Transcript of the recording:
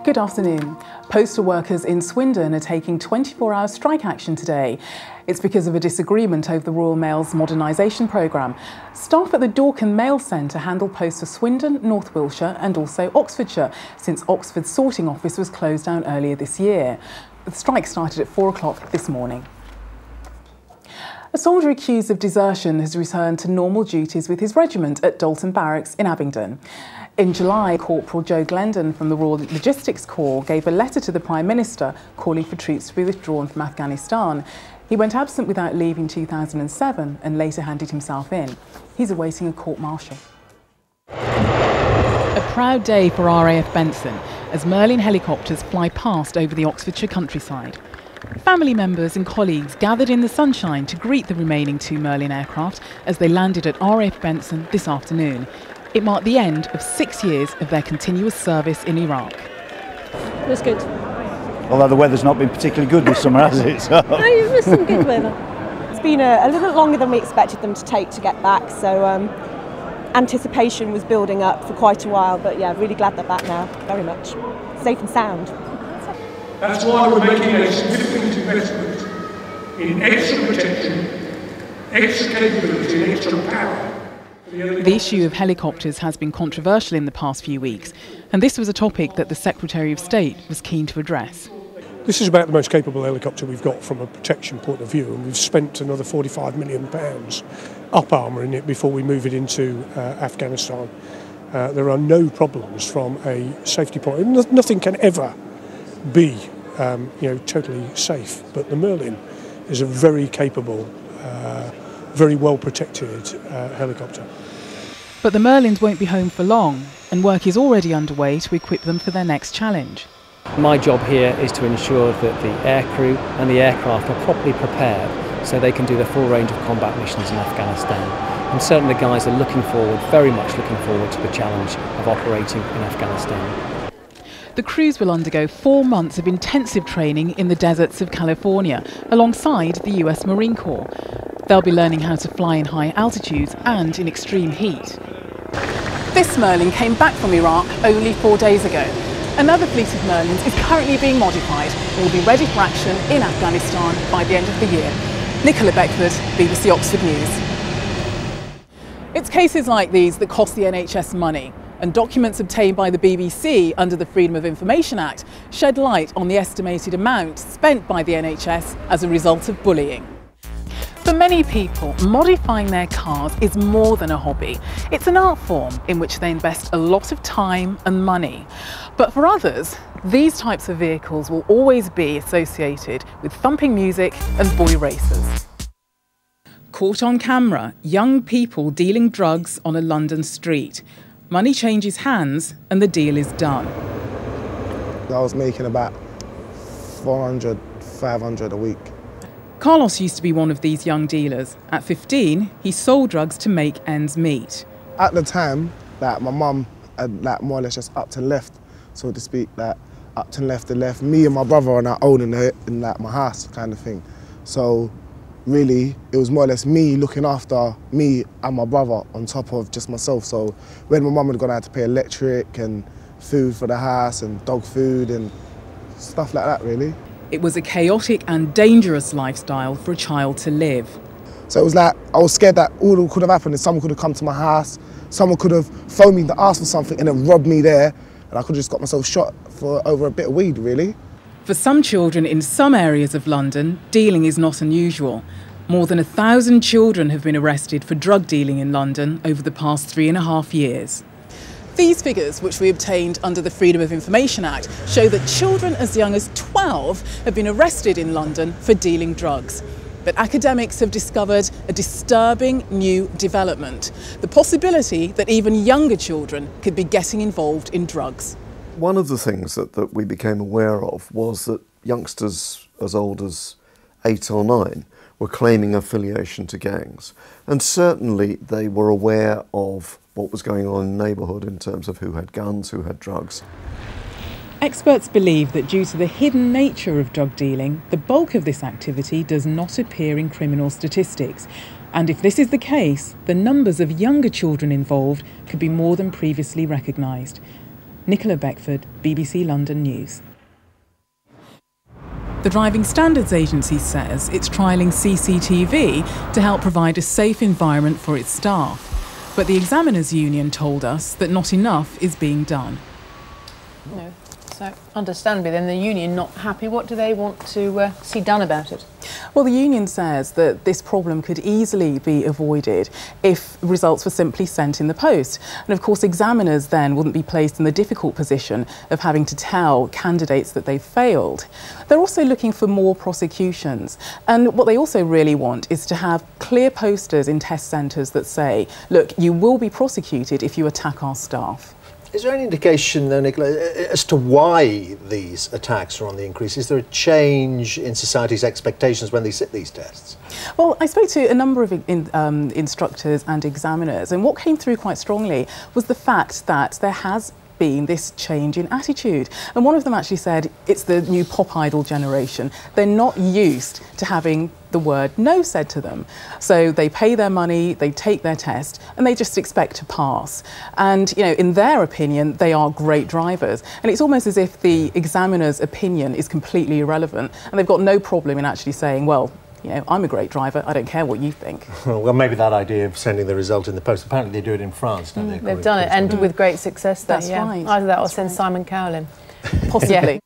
Good afternoon. Postal workers in Swindon are taking 24-hour strike action today. It's because of a disagreement over the Royal Mail's modernisation programme. Staff at the Dorking Mail Centre handle posts for Swindon, North Wiltshire and also Oxfordshire, since Oxford's sorting office was closed down earlier this year. The strike started at 4 o'clock this morning. A soldier accused of desertion has returned to normal duties with his regiment at Dalton Barracks in Abingdon. In July, Corporal Joe Glendon from the Royal Logistics Corps gave a letter to the Prime Minister calling for troops to be withdrawn from Afghanistan. He went absent without leave in 2007 and later handed himself in. He's awaiting a court-martial. A proud day for RAF Benson as Merlin helicopters fly past over the Oxfordshire countryside. Family members and colleagues gathered in the sunshine to greet the remaining 2 Merlin aircraft as they landed at RAF Benson this afternoon. It marked the end of 6 years of their continuous service in Iraq. It was good. Although the weather's not been particularly good this summer, has it? So. No, it was some good weather. It's been a little bit longer than we expected them to take to get back, so anticipation was building up for quite a while, but yeah, really glad they're back now, very much. Safe and sound. That's why we're making a significant investment in extra protection, extra capability and extra power. The issue of helicopters has been controversial in the past few weeks, and this was a topic that the Secretary of State was keen to address. This is about the most capable helicopter we've got from a protection point of view, and we've spent another £45 million up-armouring it before we move it into Afghanistan. There are no problems from a safety point of view. Nothing can ever be totally safe, but the Merlin is a very capable, very well protected helicopter. But the Merlins won't be home for long, and work is already underway to equip them for their next challenge. My job here is to ensure that the aircrew and the aircraft are properly prepared so they can do the full range of combat missions in Afghanistan. And certainly the guys are very much looking forward to the challenge of operating in Afghanistan. The crews will undergo 4 months of intensive training in the deserts of California, alongside the US Marine Corps. They'll be learning how to fly in high altitudes and in extreme heat. This Merlin came back from Iraq only 4 days ago. Another fleet of Merlins is currently being modified and will be ready for action in Afghanistan by the end of the year. Nicola Beckford, BBC Oxford News. It's cases like these that cost the NHS money, and documents obtained by the BBC under the Freedom of Information Act shed light on the estimated amount spent by the NHS as a result of bullying. For many people, modifying their cars is more than a hobby. It's an art form in which they invest a lot of time and money. But for others, these types of vehicles will always be associated with thumping music and boy racers. Caught on camera, young people dealing drugs on a London street. Money changes hands and the deal is done. I was making about 400, 500 a week. Carlos used to be one of these young dealers. At 15, he sold drugs to make ends meet. At the time, my mum had more or less just upped and left, so to speak, upped and left me and my brother on our own in my house kind of thing. So really, it was more or less me looking after me and my brother on top of just myself. So when my mum had gone out to pay electric and food for the house and dog food and stuff like that, really. It was a chaotic and dangerous lifestyle for a child to live. So it was like, I was scared that all that could have happened is someone could have come to my house, someone could have phoned me to ask for something and then robbed me there, and I could have just got myself shot for over a bit of weed, really. For some children in some areas of London, dealing is not unusual. More than 1,000 children have been arrested for drug dealing in London over the past 3.5 years. These figures, which we obtained under the Freedom of Information Act, show that children as young as 12 have been arrested in London for dealing drugs. But academics have discovered a disturbing new development: the possibility that even younger children could be getting involved in drugs. One of the things that we became aware of was that youngsters as old as 8 or 9 were claiming affiliation to gangs. And certainly they were aware of what was going on in the neighbourhood in terms of who had guns, who had drugs. Experts believe that due to the hidden nature of drug dealing, the bulk of this activity does not appear in criminal statistics. And if this is the case, the numbers of younger children involved could be more than previously recognised. Nicola Beckford, BBC London News. The Driving Standards Agency says it's trialling CCTV to help provide a safe environment for its staff. But the Examiners Union told us that not enough is being done. No. So, understandably, then the union not happy. What do they want to see done about it? Well, the union says that this problem could easily be avoided if results were simply sent in the post. And of course, examiners then wouldn't be placed in the difficult position of having to tell candidates that they've failed. They're also looking for more prosecutions. And what they also really want is to have clear posters in test centres that say, look, you will be prosecuted if you attack our staff. Is there any indication, though, Nicola, as to why these attacks are on the increase? Is there a change in society's expectations when they sit these tests? Well, I spoke to a number of instructors and examiners, and what came through quite strongly was the fact that there has been this change in attitude. And one of them actually said it's the new pop idol generation. They're not used to having the word no said to them. So they pay their money, they take their test, and they just expect to pass. And, you know, in their opinion, they are great drivers. And it's almost as if the examiner's opinion is completely irrelevant, and they've got no problem in actually saying, well, you know, I'm a great driver, I don't care what you think. Well, maybe that idea of sending the result in the post, apparently they do it in France, don't they? They've done it, and with great success. That's right. Either that or send Simon Cowell in. Possibly.